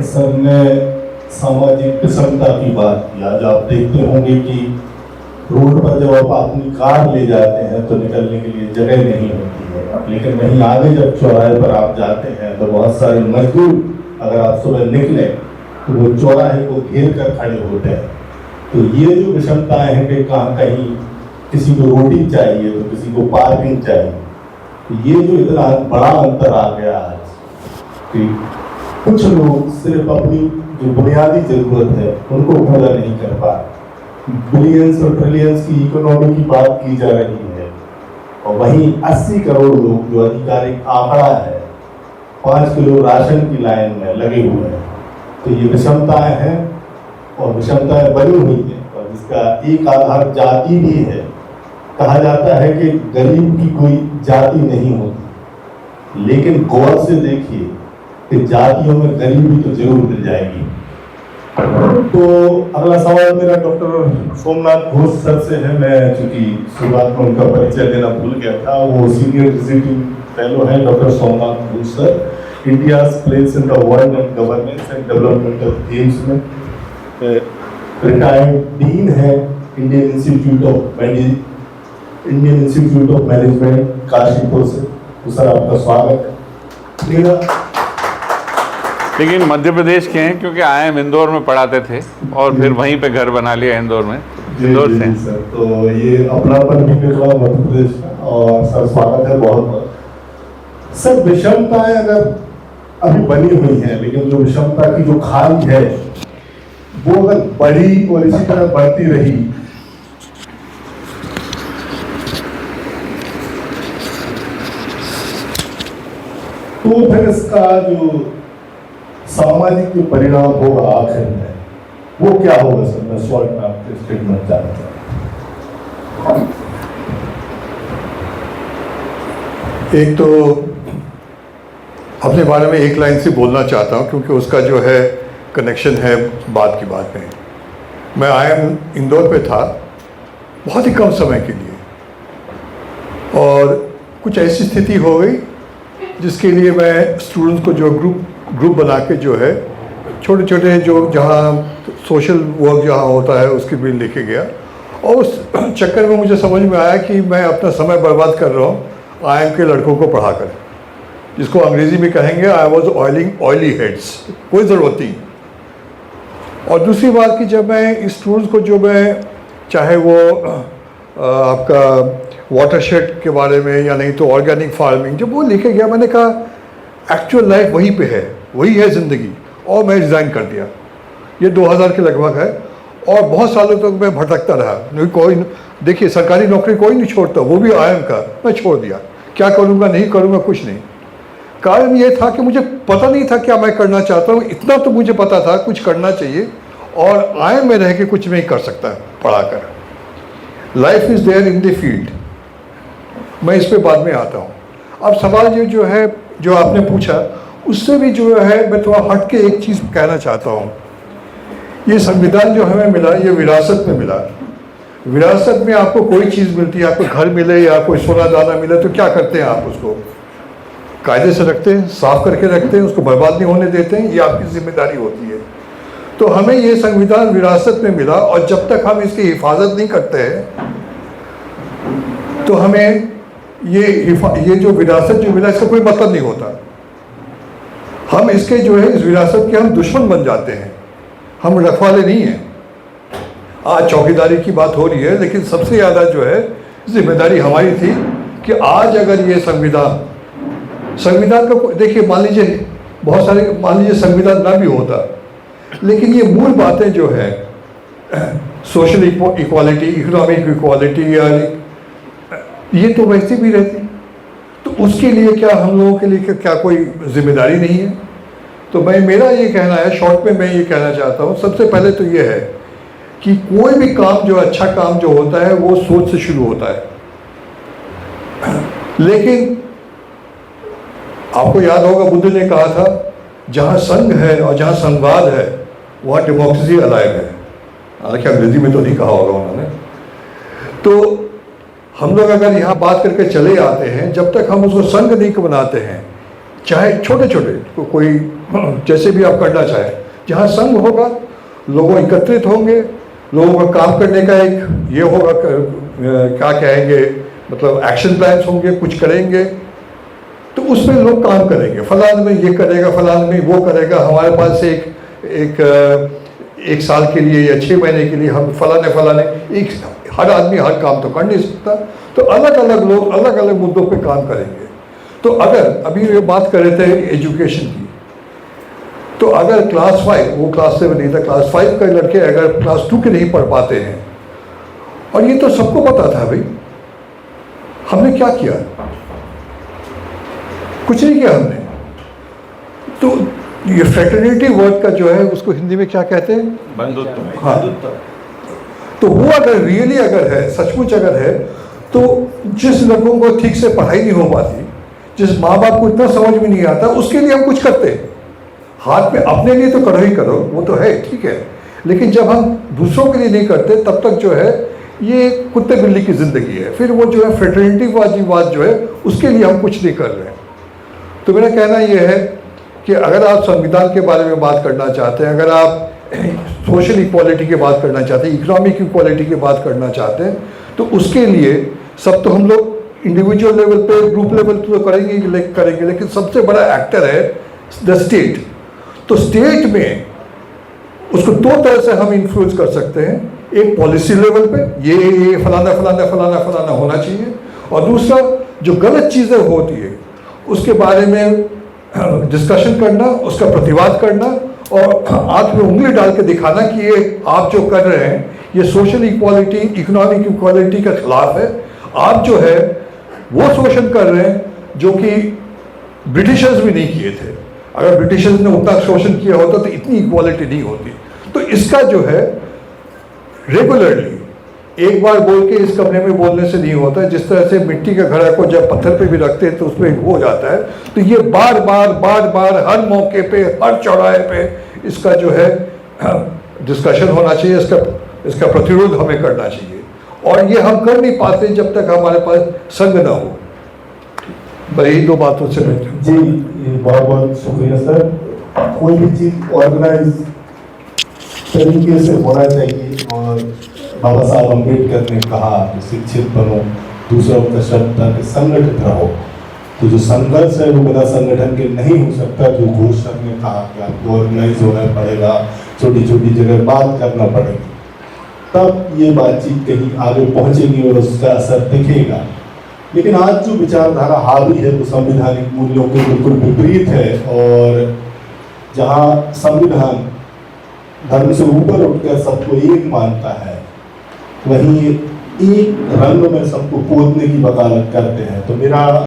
Sir ने सामाजिक विषमता की बात की। आज आप देखते होंगे कि रोड पर जब आप अपनी कार ले जाते हैं तो निकलने के लिए जगह नहीं होती है, लेकिन वहीं आगे जब चौराहे पर आप जाते हैं तो बहुत सारे मजदूर, अगर आप सुबह निकले तो वो चौराहे को घेर कर खड़े होते हैं। तो ये जो विषमताएं हैं कि कहाँ कहीं किसी को रोटी चाहिए तो किसी को पार्किंग चाहिए, तो ये जो इतना बड़ा अंतर आ गया आज कि कुछ लोग सिर्फ अपनी जो बुनियादी जरूरत है उनको पूरा नहीं कर पा रहे। बिलियंस और ट्रिलियंस की इकोनॉमी की बात की जा रही है और वहीं 80 करोड़ लोग, जो आधिकारिक आंकड़ा है, 5 किलो राशन की लाइन में लगे हुए हैं। तो ये विषमताएं हैं और विषमताएं बनी हुई हैं और जिसका एक आधार जाति भी है। कहा जाता है कि गरीब की कोई जाति नहीं होती, लेकिन गौर से देखिए कि जातियों में गरीबी तो जरूर मिल जाएगी। तो अगला सवाल मेरा डॉक्टर सोमनाथ घोष सर से है। मैं चूंकि शुरुआत में उनका परिचय देना भूल गया था, वो सीनियर विजिटिंग फेलो है doctor Somnath Ghosh sir, India place in the world and governance and developmental themes में। रिटायर्ड डीन है Indian institute of management Kashipur से। तो सर आपका स्वागत है। लेकिन मध्य प्रदेश के हैं क्योंकि IIM इंदौर में पढ़ाते थे और फिर वहीं पे घर बना लिया इंदौर में। इंदौर से सर, तो ये अपनापन भी निकला मध्य प्रदेश का। और सर स्वागत है बहुत बहुत। सर विषमताएं अगर अभी बनी हुई हैं, लेकिन जो विषमता की जो खाई है वो अगर बढ़ी और इसी तरह बढ़ती रही तो फिर इसका जो सामाजिक जो परिणाम होगा आखिर में वो क्या होगा सर? मैं शॉर्ट में आपके स्टेटमेंट जानना चाहता हूं। एक तो अपने बारे में एक लाइन से बोलना चाहता हूं क्योंकि उसका जो है कनेक्शन है बात की बात में। मैं IIM इंदौर पे था बहुत ही कम समय के लिए और कुछ ऐसी स्थिति हो गई जिसके लिए मैं स्टूडेंट्स को जो ग्रुप बना के जो है छोटे छोटे जो जहाँ सोशल वर्क जहाँ होता है उसकी भी लेके गया। और उस चक्कर में मुझे समझ में आया कि मैं अपना समय बर्बाद कर रहा हूँ IIM के लड़कों को पढ़ाकर, जिसको अंग्रेज़ी में कहेंगे I was oiling oily heads, कोई ज़रूरत नहीं। और दूसरी बात कि जब मैं स्टूडेंट्स को जो मैं चाहे वो आपका वाटरशेड के बारे में या नहीं तो ऑर्गेनिक फार्मिंग जब वो लेके गया, मैंने कहा एक्चुअल लाइफ वहीं पे है, वही है ज़िंदगी। और मैं रिज़ाइन कर दिया। ये 2000 के लगभग है और बहुत सालों तक मैं भटकता रहा। नहीं कोई देखिए सरकारी नौकरी कोई नहीं छोड़ता, वो भी IIM का मैं छोड़ दिया। क्या करूँगा नहीं करूँगा कुछ नहीं। कारण ये था कि मुझे पता नहीं था क्या मैं करना चाहता हूँ। इतना तो मुझे पता था कुछ करना चाहिए और IIM में रह के कुछ नहीं कर सकता पढ़ाकर। Life is there in the field. मैं इस पे बाद में आता हूँ। अब सवाल ये जो है जो आपने पूछा उससे भी जो है मैं थोड़ा हट के एक चीज़ कहना चाहता हूँ। ये संविधान जो हमें मिला ये विरासत में मिला। विरासत में आपको कोई चीज़ मिलती है, आपको घर मिले या कोई सोना दाना मिले तो क्या करते हैं आप? उसको कायदे से रखते हैं, साफ करके रखते हैं, उसको बर्बाद नहीं होने देते हैं। ये आपकी जिम्मेदारी होती है। तो हमें ये संविधान विरासत में मिला और जब तक हम इसकी हिफाजत नहीं करते हैं तो हमें ये जो विरासत जो मिला इसका कोई मतलब नहीं होता। हम इसके जो है इस विरासत के हम दुश्मन बन जाते हैं, हम रखवाले नहीं हैं। आज चौकीदारी की बात हो रही है, लेकिन सबसे ज़्यादा जो है जिम्मेदारी हमारी थी कि आज अगर ये संविधान का देखिए मान लीजिए बहुत सारे मान लीजिए संविधान ना भी होता, लेकिन ये मूल बातें जो है सोशल इक्वालिटी, इकोनॉमिक इक्वालिटी या ये तो वैसे भी रहती। तो उसके लिए क्या हम लोगों के लिए क्या कोई जिम्मेदारी नहीं है? तो मेरा ये कहना है, शॉर्ट में मैं ये कहना चाहता हूँ, सबसे पहले तो ये है कि कोई भी काम जो अच्छा काम जो होता है वो सोच से शुरू होता है। लेकिन आपको याद होगा बुद्ध ने कहा था जहाँ संघ है और जहाँ संवाद है वहाँ डेमोक्रेसी अलाइव है। हालांकि अंग्रेजी में तो नहीं कहा होगा उन्होंने। तो हम लोग अगर यहाँ बात करके चले आते हैं, जब तक हम उसको संघ नहीं बनाते हैं, चाहे छोटे छोटे कोई जैसे भी आप करना चाहें, जहाँ संघ होगा, लोग एकत्रित होंगे, लोगों का काम करने का एक ये होगा, क्या कहेंगे, मतलब एक्शन प्लान्स होंगे, कुछ करेंगे, तो उसमें लोग काम करेंगे। फलान में ये करेगा, फलान में वो करेगा, हमारे पास एक साल के लिए या 6 महीने के लिए हम फलाने एक, हर आदमी हर काम तो कर नहीं सकता, तो अलग अलग लोग अलग अलग मुद्दों पे काम करेंगे। तो अगर अभी ये बात कर रहे थे एजुकेशन की, तो अगर क्लास 5, वो क्लास 7 नहीं था, क्लास 5 के लड़के अगर क्लास 2 के नहीं पढ़ पाते हैं, और ये तो सबको पता था भाई, हमने क्या किया? कुछ नहीं किया हमने। तो ये फ्रेटर्निटी वर्ड का जो है उसको हिंदी में क्या कहते हैं? बंधुत्व। हाँ, तो वो अगर रियली अगर है, सचमुच अगर है, तो जिस लड़कों को ठीक से पढ़ाई नहीं हो पाती, जिस माँ बाप को इतना समझ में नहीं आता, उसके लिए हम कुछ करते हैं। हाथ में अपने लिए तो करो ही करो, वो तो है, ठीक है, लेकिन जब हम दूसरों के लिए नहीं करते, तब तक जो है ये कुत्ते बिल्ली की जिंदगी है। फिर वो जो है फ्रेटर्निटी वाली बात जो है, उसके लिए हम कुछ नहीं कर रहे हैं। तो मेरा कहना ये है कि अगर आप संविधान के बारे में बात करना चाहते हैं, अगर आप सोशल इक्वालिटी की बात करना चाहते हैं, इकोनॉमिक इक्वालिटी की बात करना चाहते हैं, तो उसके लिए सब तो हम लोग इंडिविजुअल लेवल पे, ग्रुप लेवल पे तो करेंगे, लेकिन सबसे बड़ा एक्टर है द स्टेट। तो स्टेट में उसको 2 तरह से हम इन्फ्लुएंस कर सकते हैं। एक पॉलिसी लेवल पे, ये फलाना होना चाहिए, और दूसरा जो गलत चीज़ें होती है उसके बारे में डिस्कशन करना, उसका प्रतिवाद करना, और आंख में उंगली डाल के दिखाना कि ये आप जो कर रहे हैं ये सोशल इक्वालिटी, इकोनॉमिक इक्वालिटी के खिलाफ है। आप जो है वो शोषण कर रहे हैं जो कि ब्रिटिशर्स भी नहीं किए थे। अगर ब्रिटिशर्स ने उतना शोषण किया होता तो इतनी इक्वालिटी नहीं होती। तो इसका जो है रेगुलरली एक बार बोल के इस कमरे में बोलने से नहीं होता है। जिस तरह से मिट्टी के घड़ा को जब पत्थर पे भी रखते हैं तो उसमें हो जाता है, तो ये बार बार हर मौके पे, हर चौराहे पे इसका जो है डिस्कशन होना चाहिए, इसका प्रतिरोध हमें करना चाहिए। और ये हम कर नहीं पाते जब तक हमारे पास संघ ना हो। भाई 2 बातों से मैं जी, बहुत बहुत शुक्रिया सर। कोई भी चीज ऑर्गेनाइज तरीके से होना चाहिए, और बाबा साहब अम्बेडकर ने कहा कि शिक्षित बनो, दूसरों का शब्द ताकि संगठित रहो। तो जो संघर्ष है वो बिना संगठन के नहीं हो सकता। जो घोष सर ने कहा कि आपको ऑर्गेनाइज होना पड़ेगा, छोटी छोटी जगह बात करना पड़ेगी, तब ये बातचीत कहीं आगे पहुंचेगी और उसका असर दिखेगा। लेकिन आज जो विचारधारा हावी है वो संवैधानिक मूल्यों के बिल्कुल विपरीत है, और जहाँ संविधान धर्म से ऊपर उठकर सबको एक मानता है, वहीं एक रंग में सबको पोतने की वकालत करते हैं। तो मेरा